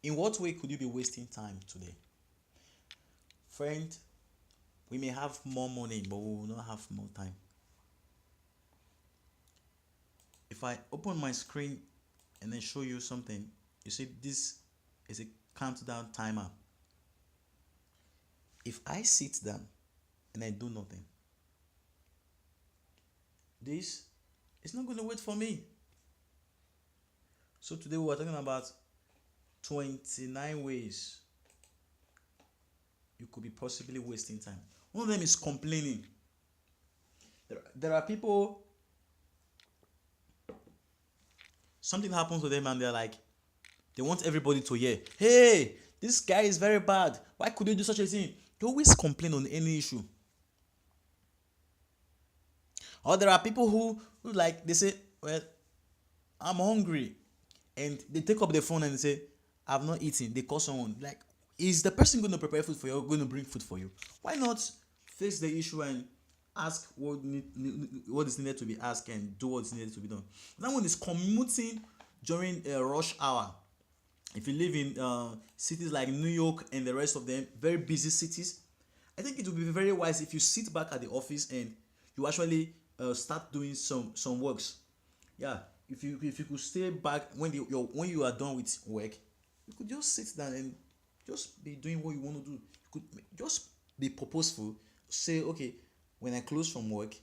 In what way could you be wasting time today? Friend, we may have more money, but we will not have more time. If I open my screen and then show you something, you see this is a countdown timer. If I sit down and I do nothing, this is not going to wait for me. So today we are talking about 29 ways you could be possibly wasting time. One of them is complaining. There are people, something happens to them and they're like, they want everybody to hear, hey, this guy is very bad. Why could you do such a thing? They always complain on any issue. Or there are people who like, they say, well, I'm hungry. And they take up the phone and they say, I've not eaten. They call someone. Like, is the person going to prepare food for you or going to bring food for you? Why not face the issue and ask what is needed to be asked and do what is needed to be done? That one is commuting during a rush hour. If you live in cities like New York and the rest of them, very busy cities, I think it would be very wise if you sit back at the office and you actually start doing some works. Yeah, if you could stay back when you are done with work, you could just sit down and just be doing what you want to do. You could just be purposeful. Say, okay, when I close from work,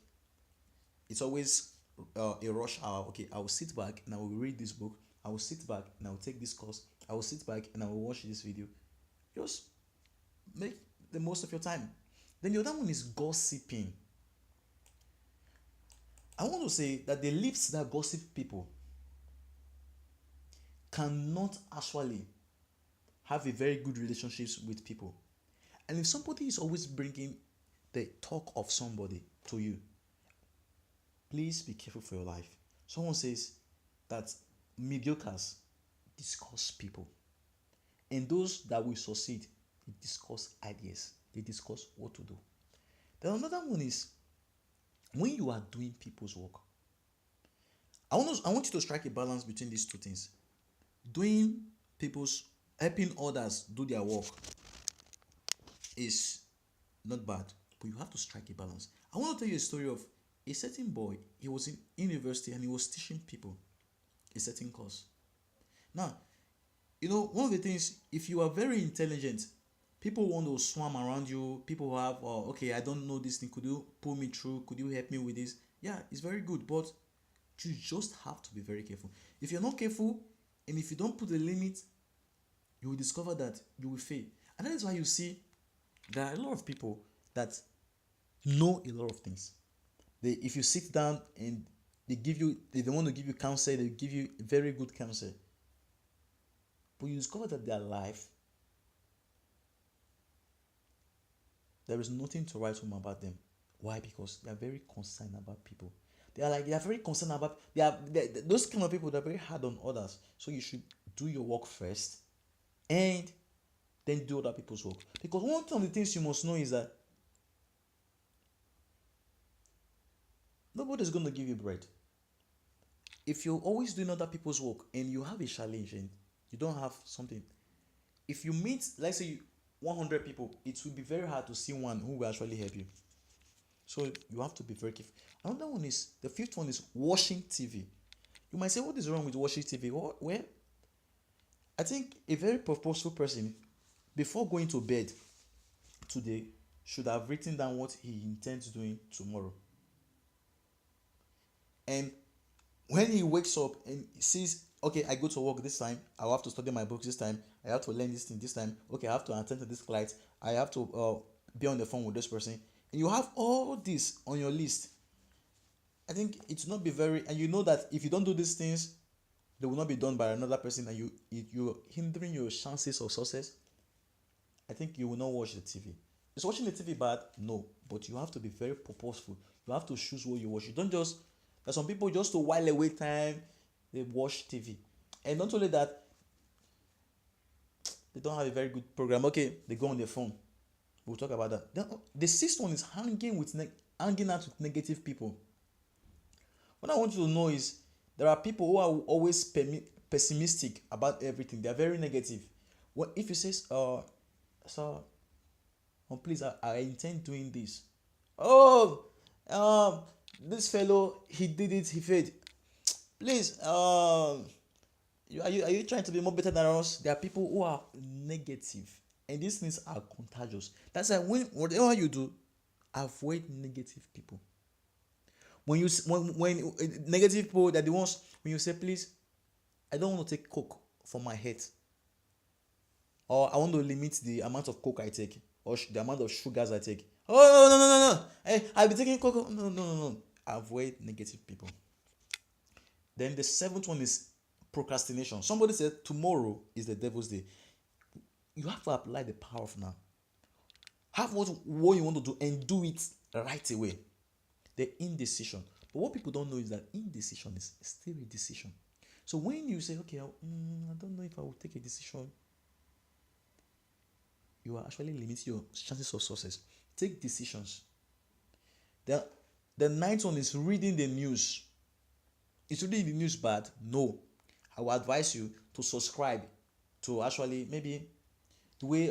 it's always a rush hour. Okay, I will sit back and I will read this book. I will sit back and I will take this course. I will sit back and I will watch this video. Just make the most of your time. Then the other one is gossiping. I want to say that the lips that gossip people cannot actually have a very good relationships with people. And if somebody is always bringing the talk of somebody to you, please be careful for your life. Someone says that mediocres discuss people, and those that will succeed, they discuss ideas, they discuss what to do. Then another one is when you are doing people's work. I want you to strike a balance between these two things. Doing people's helping others do their work is not bad, but you have to strike a balance. I want to tell you a story of a certain boy. He was in university and he was teaching people a certain course. Now, one of the things, if you are very intelligent, people want to swarm around you. People who have, okay, I don't know this thing. Could you pull me through? Could you help me with this? Yeah, it's very good, but you just have to be very careful. If you're not careful, and if you don't put a limit, you will discover that you will fail. And that is why you see there are a lot of people that know a lot of things. If you sit down and they want to give you counsel, they give you very good counsel. But you discover that their life, there is nothing to write home about them. Why? Because they are very concerned about people. They are very concerned about those kind of people that are very hard on others. So you should do your work first and then do other people's work. Because one of the things you must know is that nobody's going to give you bread. If you're always doing other people's work and you have a challenge and you don't have something, if you meet, let's say 100 people, it will be very hard to see one who will actually help you. So you have to be very careful. Another one is, the fifth one is watching TV. You might say, what is wrong with watching TV? Well, I think a very purposeful person, before going to bed today, should have written down what he intends doing tomorrow. And when he wakes up and sees, okay, I go to work this time, I have to study my books this time, I have to learn this thing this time, okay, I have to attend to this client, I have to be on the phone with this person, and you have all this on your list. I think it's not be very, and you know that if you don't do these things, they will not be done by another person, and you're hindering your chances of success. I think you will not watch the TV. Is watching the TV bad? No, but you have to be very purposeful. You have to choose what you watch. You don't just, there's some people just to while away time, they watch TV. And not only that, they don't have a very good program. Okay, they go on their phone. We'll talk about that. Then, the sixth one is hanging out with negative people. What I want you to know is there are people who are always pessimistic about everything. They are very negative. What if you says, so, please, I intend doing this. Oh, this fellow, he did it, he failed. Please, are you trying to be more better than us? There are people who are negative, and these things are contagious. That's why when whatever you do, avoid negative people. When you when negative people, that the ones when you say, please, I don't want to take coke for my head, or I want to limit the amount of coke I take, or the amount of sugars I take. Oh, no, no, no, no, hey, I'll be taking coke. No, no, no, no. Avoid negative people. Then the seventh one is procrastination. Somebody said tomorrow is the devil's day. You have to apply the power of now. Have what you want to do and do it right away. The indecision. But what people don't know is that indecision is still a decision. So when you say, okay, I don't know if I will take a decision, you are actually limiting your chances of success. Take decisions. The ninth one is reading the news. Is reading the news bad? No. I will advise you to subscribe to actually maybe the way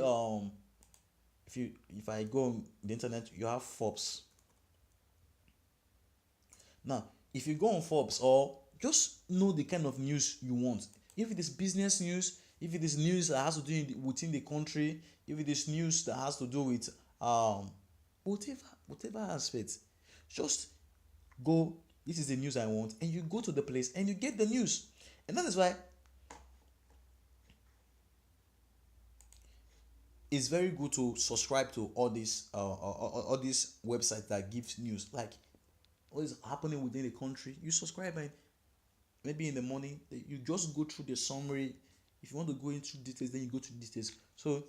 if I go on the internet, you have Forbes. Now, if you go on Forbes, or just know the kind of news you want. If it is business news, if it is news that has to do within the country, if it is news that has to do with whatever aspect, just go. This is the news I want, and you go to the place and you get the news. And that is why it's very good to subscribe to all these websites that gives news, like what is happening within the country. You subscribe, and maybe in the morning you just go through the summary. If you want to go into details, then you go to details. So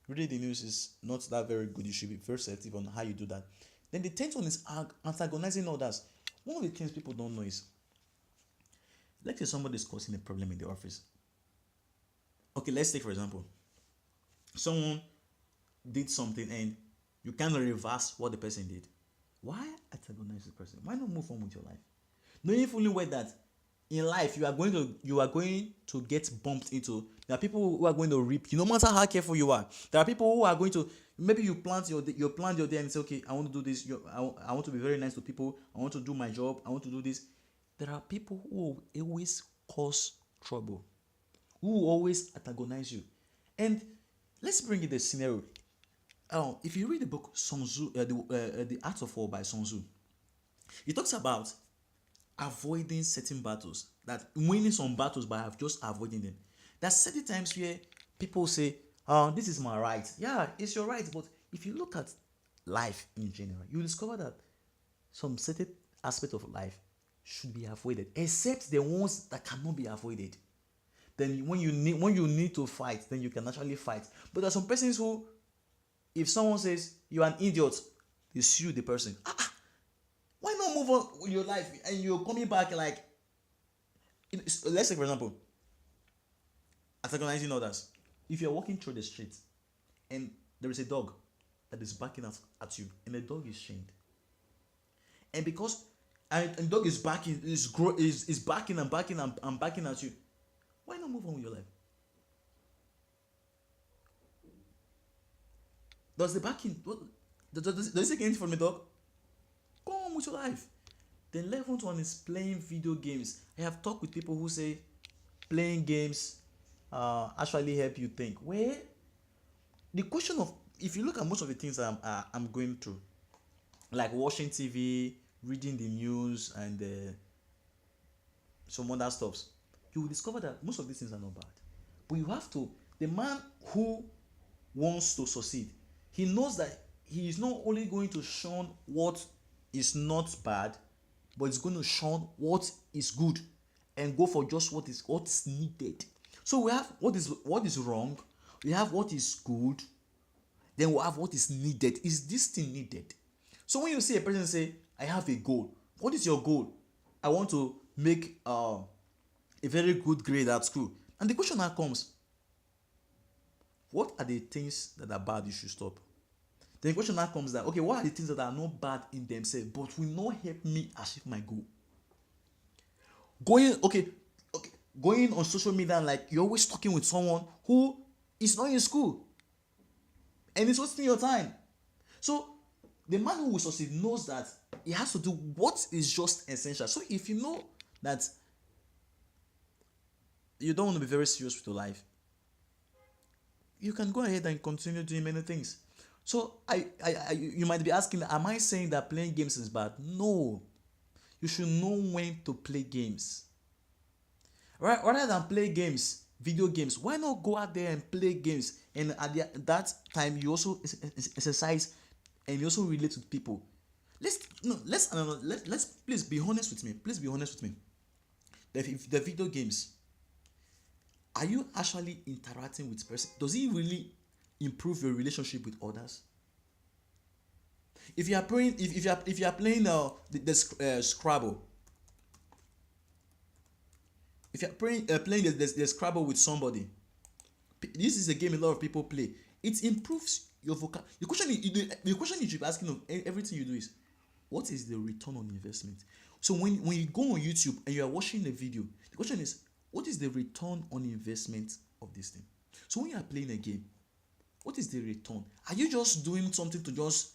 reading the news is not that very good. You should be very selective on how you do that. Then the tenth one is antagonizing others. One of the things people don't know is, let's say somebody is causing a problem in the office. Okay, let's take for example, someone did something and you kind of reverse what the person did. Why antagonize the person? Why not move on with your life? Knowing fully well that in life you are going to get bumped into. There are people who are going to reap you, no matter how careful you are. There are people who are going to, maybe you plant your day and say, okay, I want to do this. I want to be very nice to people. I want to do my job. I want to do this. There are people who always cause trouble, who always antagonize you. And let's bring in the scenario. If you read the book Sun Tzu, the Art of War by Sun Tzu, it talks about avoiding certain battles, that winning some battles by just avoiding them. There's certain times where people say, this is my right. Yeah, it's your right. But if you look at life in general, you discover that some certain aspect of life should be avoided, except the ones that cannot be avoided. Then when you need to fight, then you can actually fight. But there are some persons who, if someone says you're an idiot, they sue the person. Why not move on with your life and you're coming back like, let's say for example, antagonizing others. If you're walking through the street and there is a dog that is barking at you, and the dog is chained, and because and the dog is barking, is barking and barking and barking at you, why not move on with your life? Does the barking does it take anything from the dog? Go on with your life. The 11th one is playing video games. I have talked with people who say playing games actually help you think. Where the question of, if you look at most of the things I'm going through, like watching TV, reading the news, and some other stuffs, you will discover that most of these things are not bad. But you have to, the man who wants to succeed, he knows that he is not only going to shun what is not bad, but it's going to shun what is good and go for just what is needed. So we have what is wrong, we have what is good, then we have what is needed. Is this thing needed? So when you see a person say, I have a goal, what is your goal? I want to make a very good grade at school. And the question now comes, what are the things that are bad you should stop? Then the question now comes that, okay, what are the things that are not bad in themselves but will not help me achieve my goal? Going on social media, like you're always talking with someone who It's not in school, and it's wasting your time. So the man who will succeed knows that he has to do what is just essential. So if you know that you don't want to be very serious with your life, you can go ahead and continue doing many things. So you might be asking, am I saying that playing games is bad? No. You should know when to play games. Right? Rather than play games, video games, why not go out there and play games? And that time, you also exercise and you also relate with people. Let's please be honest with me. Please be honest with me. The video games, are you actually interacting with person? Does it really improve your relationship with others? If you are playing, if you are playing the Scrabble, if you are playing the Scrabble with somebody, this is a game a lot of people play. It improves your vocab. The question you should be asking of everything you do is, what is the return on investment? So when you go on YouTube and you are watching a video, the question is, what is the return on investment of this thing? So when you are playing a game, what is the return? Are you just doing something to just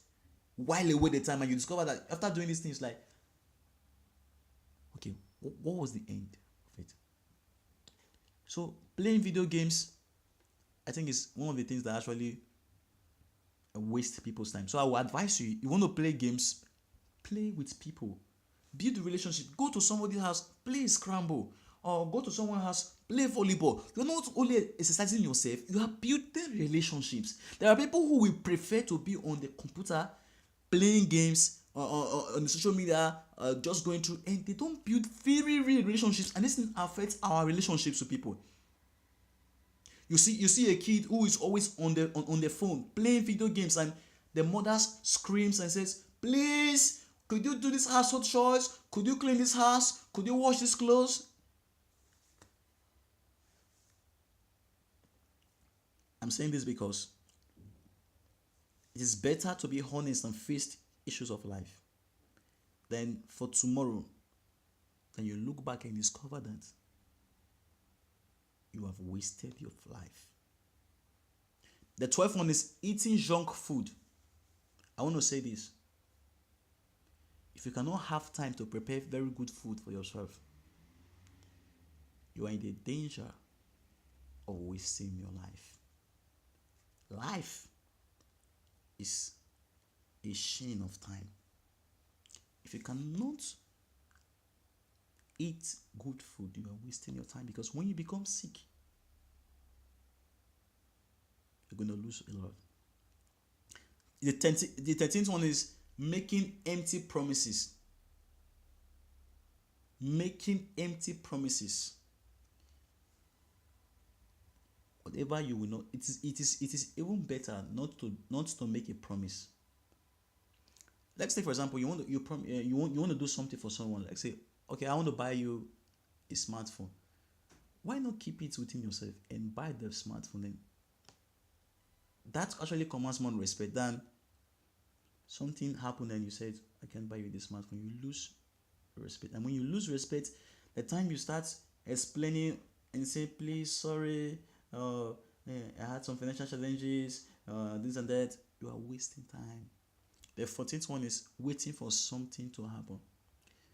while away the time, and you discover that after doing these things, like, okay, what was the end of it? So playing video games, I think, is one of the things that actually waste people's time. So I would advise you want to play games, play with people, build a relationship. Go to somebody's house, play scramble, or go to someone's house, play volleyball. You're not only exercising yourself, you are building relationships. There are people who will prefer to be on the computer playing games or on the social media, just going through, and they don't build very real relationships, and this thing affects our relationships with people. You see a kid who is always on the phone playing video games, and the mother screams and says, please, could you do this household chores? Could you clean this house? Could you wash these clothes? I'm saying this because it is better to be honest and face issues of life than for tomorrow, then you look back and discover that you have wasted your life. The 12th one is eating junk food. I want to say this. If you cannot have time to prepare very good food for yourself, you are in the danger of wasting your life. Life is a chain of time. If you cannot eat good food, you are wasting your time, because when you become sick, you're going to lose a lot. The 13th one is making empty promises. Making empty promises. Whatever you will not, it is even better not to make a promise. Let's say, for example, you want to do something for someone. Like, say, okay, I want to buy you a smartphone. Why not keep it within yourself and buy the smartphone? Then that actually commands more respect than something happened and you said, I can't buy you this smartphone. You lose respect, and when you lose respect, the time you start explaining and say, please, sorry, I had some financial challenges, this and that, you are wasting time. The 14th one is waiting for something to happen.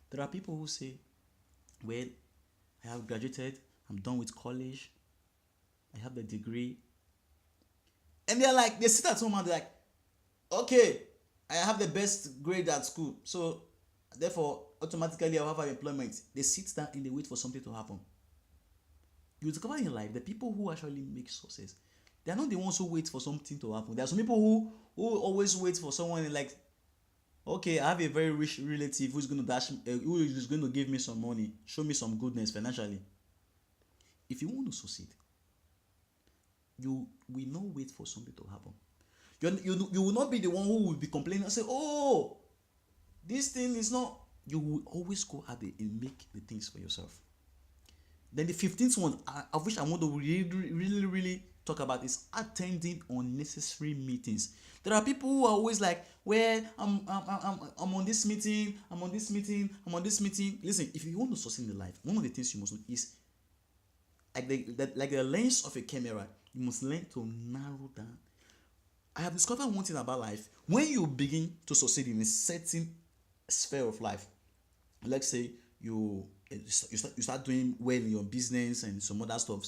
There are people who say, well, I have graduated, I'm done with college, I have the degree. And they're like, they sit at home and they're like, okay, I have the best grade at school, so therefore automatically I'll have an employment. They sit down and they wait for something to happen. You discover in life the people who actually make success, they are not the ones who wait for something to happen. There are some people who always wait for someone, like, okay, I have a very rich relative who is going to give me some money, show me some goodness financially. If you want to succeed, you will not wait for something to happen. You will not be the one who will be complaining and say, oh, this thing is not. You will always go out there and make the things for yourself. Then the 15th one, of which I want to really talk about, is attending unnecessary meetings. There are people who are always like, well, I'm on this meeting, I'm on this meeting. Listen, if you want to succeed in life, one of the things you must do is like the lens of a camera. You must learn to narrow down. I have discovered one thing about life. When you begin to succeed in a certain sphere of life, let's say you start doing well in your business and some other stuff,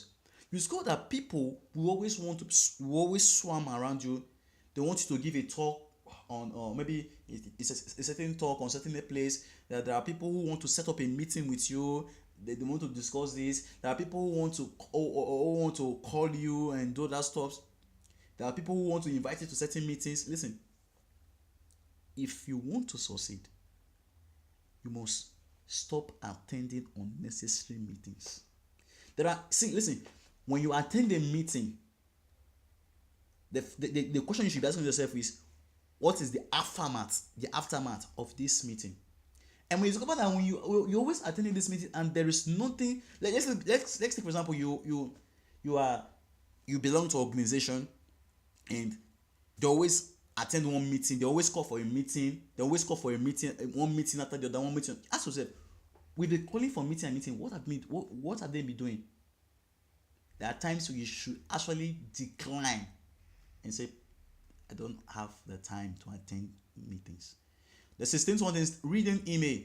you discover that people will always swarm around you. They want you to give a talk on, or maybe it's a certain talk on certain place. That there are people who want to set up a meeting with you. They want to discuss this. There are people who want to call you and do that stuff. There are people who want to invite you to certain meetings. Listen, if you want to succeed, you must stop attending unnecessary meetings. Listen, when you attend a meeting, the question you should be asking yourself is, what is the aftermath of this meeting? And when you discover that when you always attending this meeting and there is nothing, let's take for example, you belong to an organization, and they always attend one meeting, they always call for a meeting, one meeting after the other, one meeting. Ask yourself, with the calling for meeting and meeting, what have they been doing? There are times where you should actually decline and say, I don't have the time to attend meetings. The 16th one is reading email.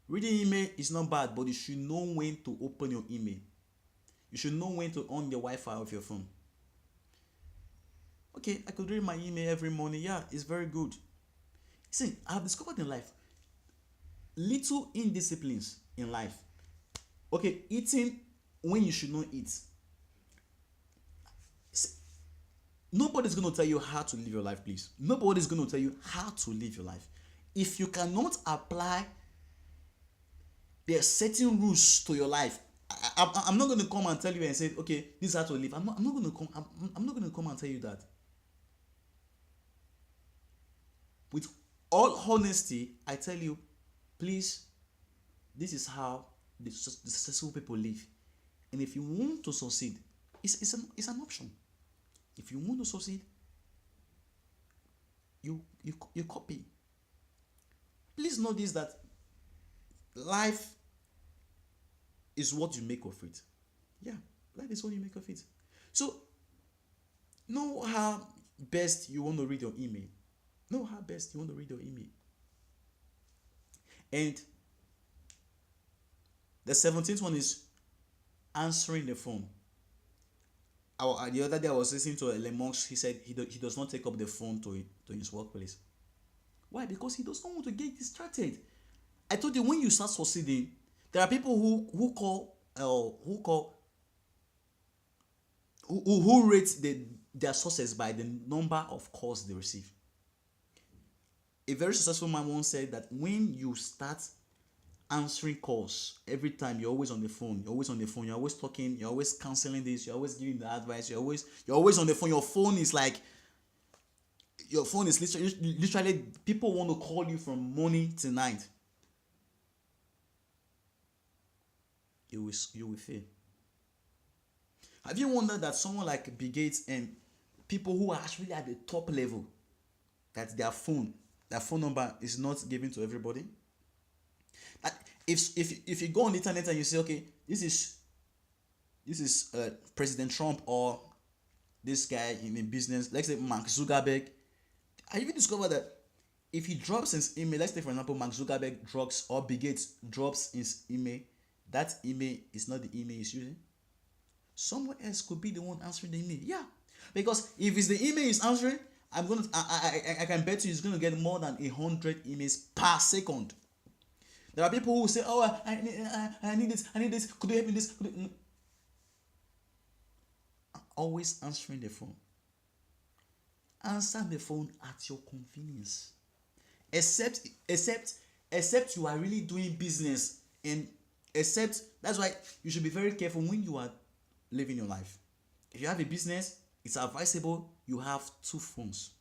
Reading email is not bad, but you should know when to open your email. You should know when to on the Wi-Fi of your phone. Okay, I could read my email every morning. Yeah, it's very good. See, I've discovered in life little indisciplines in life. Okay, eating when you should not eat. See, nobody's going to tell you how to live your life, please. Nobody's going to tell you how to live your life. If you cannot apply there are certain rules to your life, I'm not going to come and tell you and say, okay, this is how to live. I'm not going to come and tell you that. With all honesty, I tell you, please, this is how the successful people live. And if you want to succeed, it's an option. If you want to succeed, you copy. Please know this, that life is what you make of it. Yeah, life is what you make of it. So, know how best you want to read your email. Know how best you want to read your email. And the 17th one is answering the phone. The other day I was listening to Elon Musk. He said he does not take up the phone to his workplace. Why? Because he does not want to get distracted. I told you, when you start succeeding, there are people who rate their success by the number of calls they receive. A very successful man once said that when you start answering calls every time, you're always on the phone, you're always talking, you're always counseling this, you're always giving the advice, you're always on the phone. Your phone is literally people want to call you from morning to night. You will fail. Have you wondered that someone like Bill Gates and people who are actually at the top level, that their phone number is not given to everybody? If you go on the internet and you say, okay, this is President Trump, or this guy in the business, let's say Mark Zuckerberg, I even discovered that if he drops his email, let's say for example Mark Zuckerberg drops, or Bill Gates drops his email, that email is not the email he's using. Someone else could be the one answering the email. Yeah, because if it's the email he's answering, I can bet you he's going to get more than 100 emails per second. There are people who say, oh, I need this, could you help me this? Always answering the phone. Answer the phone at your convenience. Except you are really doing business, and that's why you should be very careful when you are living your life. If you have a business, it's advisable you have two phones.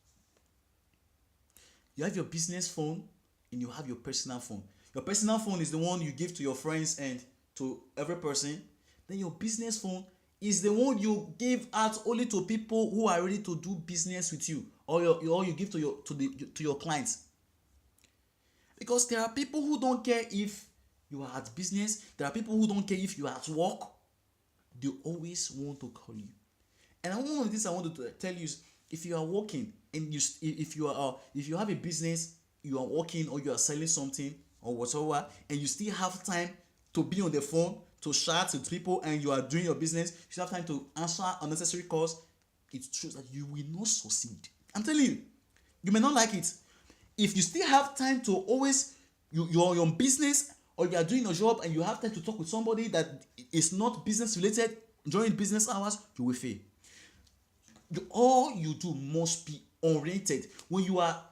You have your business phone and you have your personal phone. Your personal phone is the one you give to your friends and to every person. Then your business phone is the one you give out only to people who are ready to do business with you, or you give to your clients. Because there are people who don't care if you are at business. There are people who don't care if you are at work. they always want to call you. And one of the things I want to tell you is, if you are working and if you have a business, you are working or you are selling something or whatever, and you still have time to be on the phone, to chat with people, and you are doing your business, you still have time to answer unnecessary calls, it shows that you will not succeed. I'm telling you, you may not like it. If you still have time to always, you're on business or you are doing a job and you have time to talk with somebody that is not business related during business hours, you will fail. All you do must be oriented. When you are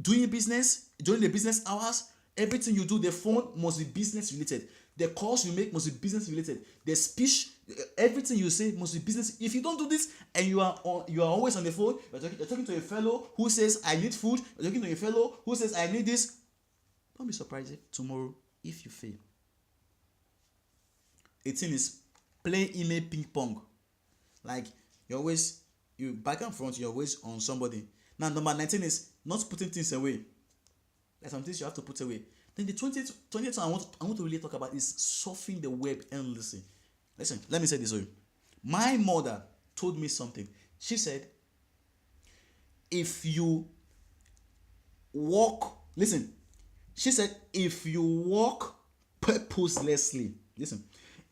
doing business during the business hours, everything you do, the phone must be business related, the calls you make must be business related, the speech, everything you say must be business. If you don't do this and you are always on the phone, you're talking to a fellow who says I need food, you're talking to a fellow who says I need this, don't be surprised tomorrow if you fail. 18 is play email ping pong. Like you back and front, you're always on somebody. Now number 19 is not putting things away. There's some things you have to put away. Then the 20th I want to really talk about is surfing the web endlessly. Listen, let me say this to you. My mother told me something. She said, if you walk, listen, she said, if you walk purposelessly, listen,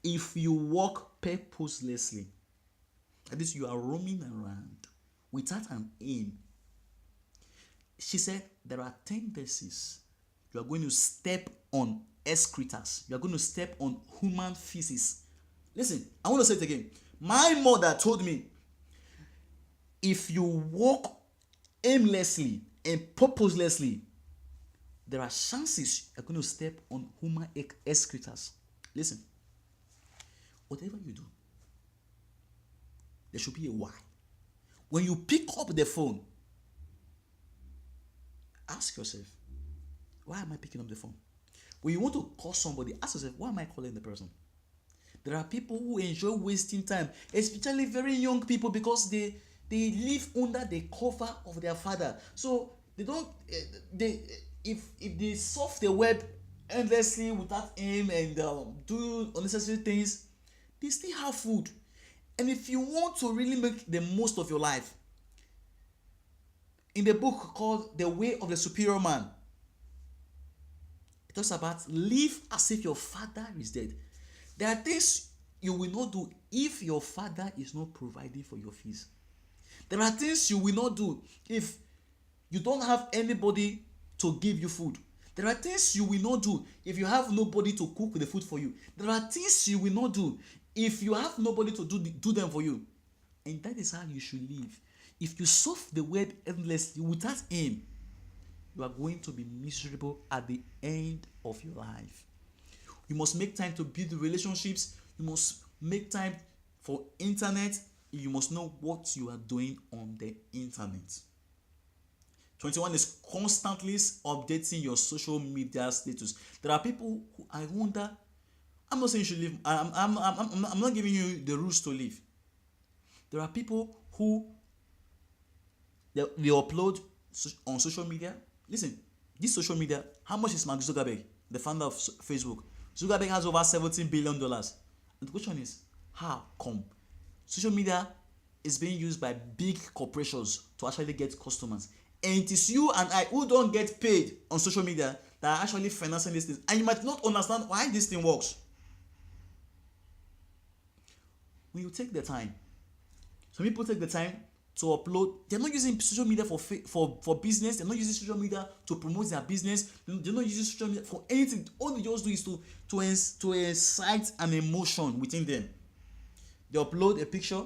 if you walk purposelessly, that is, you are roaming around without an aim. She said there are tendencies. You are going to step on excretors. You are going to step on human feces. Listen, I want to say it again. My mother told me, if you walk aimlessly and purposelessly, there are chances you're going to step on human excretors. Listen, whatever you do, there should be a why. When you pick up the phone, ask yourself, why am I picking up the phone? When you want to call somebody, ask yourself, why am I calling the person? There are people who enjoy wasting time, especially very young people, because they live under the cover of their father. So they don't if they surf the web endlessly without aim and do unnecessary things, they still have food. And if you want to really make the most of your life, in the book called The Way of the Superior Man, it talks about live as if your father is dead. There are things you will not do if your father is not providing for your fees. There are things you will not do if you don't have anybody to give you food. There are things you will not do if you have nobody to cook the food for you. There are things you will not do if you have nobody to do them for you. And that is how you should live. If you surf the web endlessly without aim, you are going to be miserable at the end of your life. You must make time to build relationships. You must make time for internet. You must know what you are doing on the internet. 21 is constantly updating your social media status. There are people who, I wonder, I'm not saying you should live, I'm not giving you the rules to live. There are people who they upload on social media. Listen, this social media, how much is Mark Zuckerberg, the founder of Facebook? Zuckerberg has over $17 billion. And the question is, how come social media is being used by big corporations to actually get customers? And it is you and I who don't get paid on social media that are actually financing these things. And you might not understand why this thing works. When you take the time, some people take the time to upload. They're not using social media for business. They're not using social media to promote their business. They're not using social media for anything. All they just do is to incite an emotion within them. They upload a picture,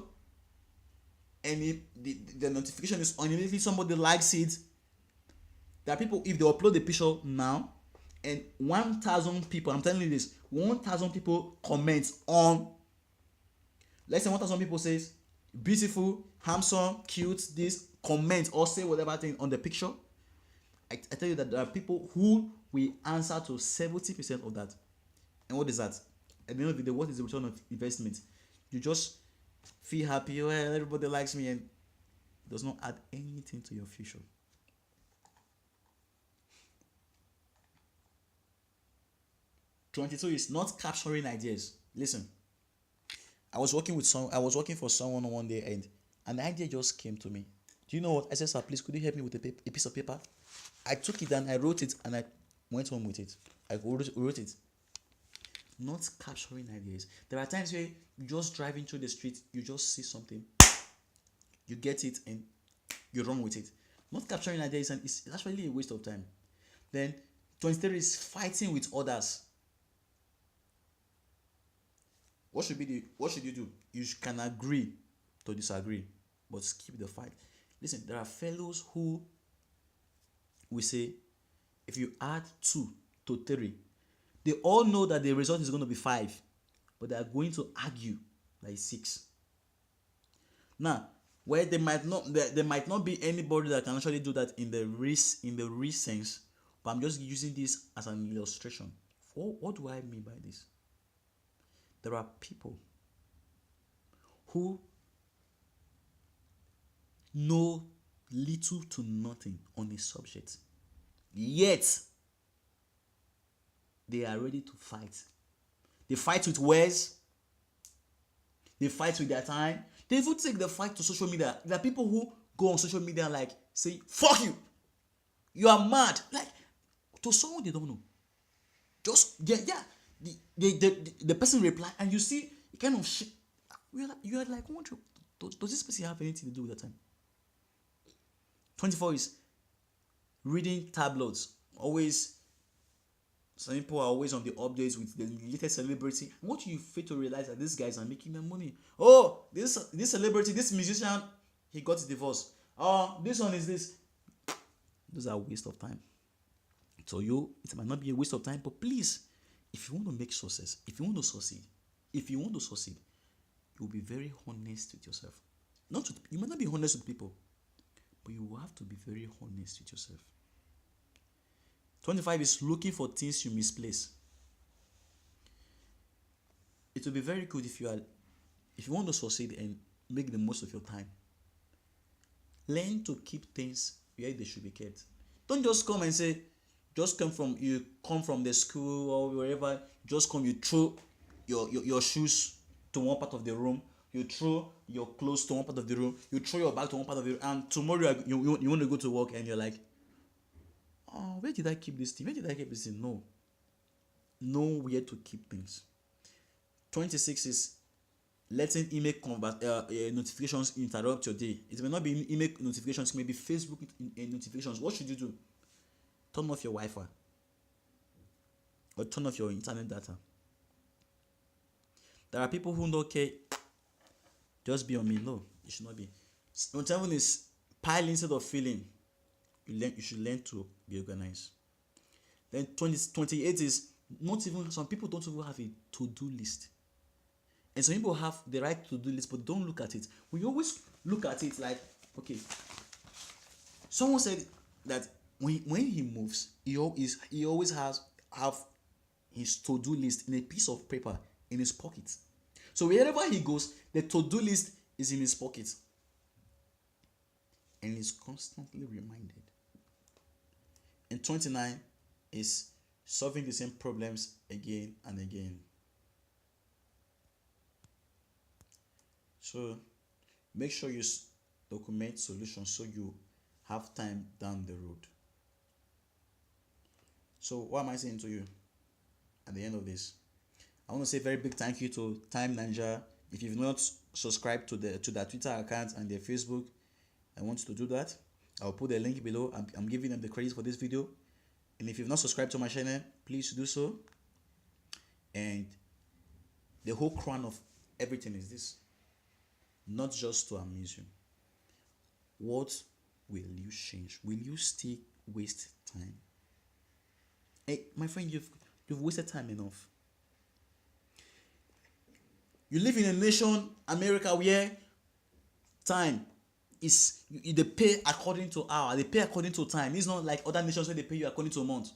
and the notification is on. Immediately somebody likes it. There are people, if they upload the picture now and 1,000 people, I'm telling you this, 1,000 people comment on, let's say 1,000 people says beautiful, handsome, cute, this, comment or say whatever thing on the picture, I tell you that there are people who will answer to 70% of that. And what is that? At the end of the day, what is the return of investment? You just feel happy, well, everybody likes me, and it does not add anything to your future. #22 is not capturing ideas. Listen, I was working for someone one day, and an idea just came to me. Do you know what? I said, sir, please, could you help me with a piece of paper? I took it and I wrote it, and I went home with it. I wrote it. Not capturing ideas. There are times where you just driving through the street, you just see something, you get it, and you run with it. Not capturing ideas, and it's actually a waste of time. Then 23 is fighting with others. What should you do? You can agree to disagree, but skip the fight. Listen, there are fellows who we say, if you add 2 to 3, they all know that the result is going to be 5, but they are going to argue like 6. Now, where there might not be anybody that can actually do that in the real sense, but I'm just using this as an illustration. What do I mean by this? There are people who know little to nothing on a subject, yet they are ready to fight. They fight with words, they fight with their time, they even take the fight to social media. There are people who go on social media and like say, fuck you, you are mad, like to someone they don't know. Just the person reply, and you see kind of shit. You are like, does this person have anything to do with that time? 24 is reading tabloids. Always, some people are always on the updates with the latest celebrity. What you fail to realize that these guys are making their money. Oh, this celebrity, this musician, he got his divorce. Oh, this one is this. Those are a waste of time. So it might not be a waste of time, but please, if you want to make success, if you want to succeed, you'll be very honest with yourself. You might not be honest with people, but you will have to be very honest with yourself. 25 is looking for things you misplace. It will be very good if you want to succeed and make the most of your time. Learn to keep things where they should be kept. Don't just come and say, you come from the school or wherever, you throw your shoes to one part of the room, you throw your clothes to one part of the room, you throw your bag to one part of the room, and tomorrow you want to go to work and you're like, oh, where did I keep this thing? No. Know where to keep things. 26 is letting email notifications interrupt your day. It may not be email notifications, it may be Facebook notifications. What should you do? Turn off your Wi-Fi or turn off your internet data. There are people who don't care. Just be on me. No, it should not be. 27 is pile instead of filling. You should learn to be organized. Then 28 is some people don't even have a to-do list. And some people have the right to-do list, but don't look at it. When you always look at it like, okay, someone said that when he moves, he always have his to-do list in a piece of paper in his pocket. So wherever he goes, the to-do list is in his pocket. And he's constantly reminded. And 29 is solving the same problems again and again. So make sure you document solutions so you have time down the road. So what am I saying to you at the end of this? I want to say a very big thank you to Time Ninja. If you've not subscribed to their Twitter account and their Facebook, I want you to do that. I'll put the link below. I'm giving them the credit for this video. And if you've not subscribed to my channel, please do so. And the whole crown of everything is this. Not just to amuse you. What will you change? Will you still waste time? Hey, my friend, you've wasted time enough. You live in a nation, America, where time is, they pay according to hour, they pay according to time. It's not like other nations where they pay you according to a month.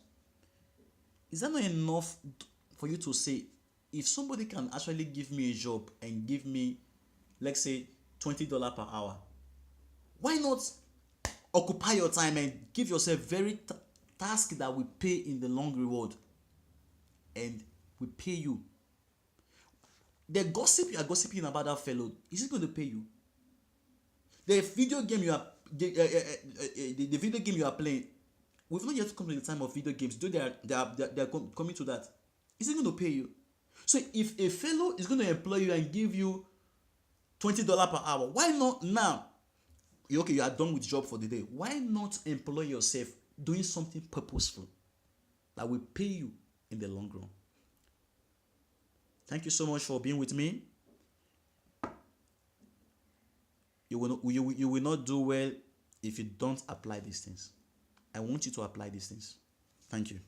Is that not enough for you to say, if somebody can actually give me a job and give me, let's say, $20 per hour, why not occupy your time and give yourself very task that will pay in the long reward, and will pay you? The gossip you are gossiping about that fellow, is it going to pay you? The video game you are the video game you are playing, we've not yet come to the time of video games, though they are coming to that. Is it going to pay you? So if a fellow is going to employ you and give you $20 per hour, why not now? Okay, you are done with job for the day. Why not employ yourself doing something purposeful that will pay you in the long run? Thank you so much for being with me. You will not do well if you don't apply these things. I want you to apply these things. Thank you.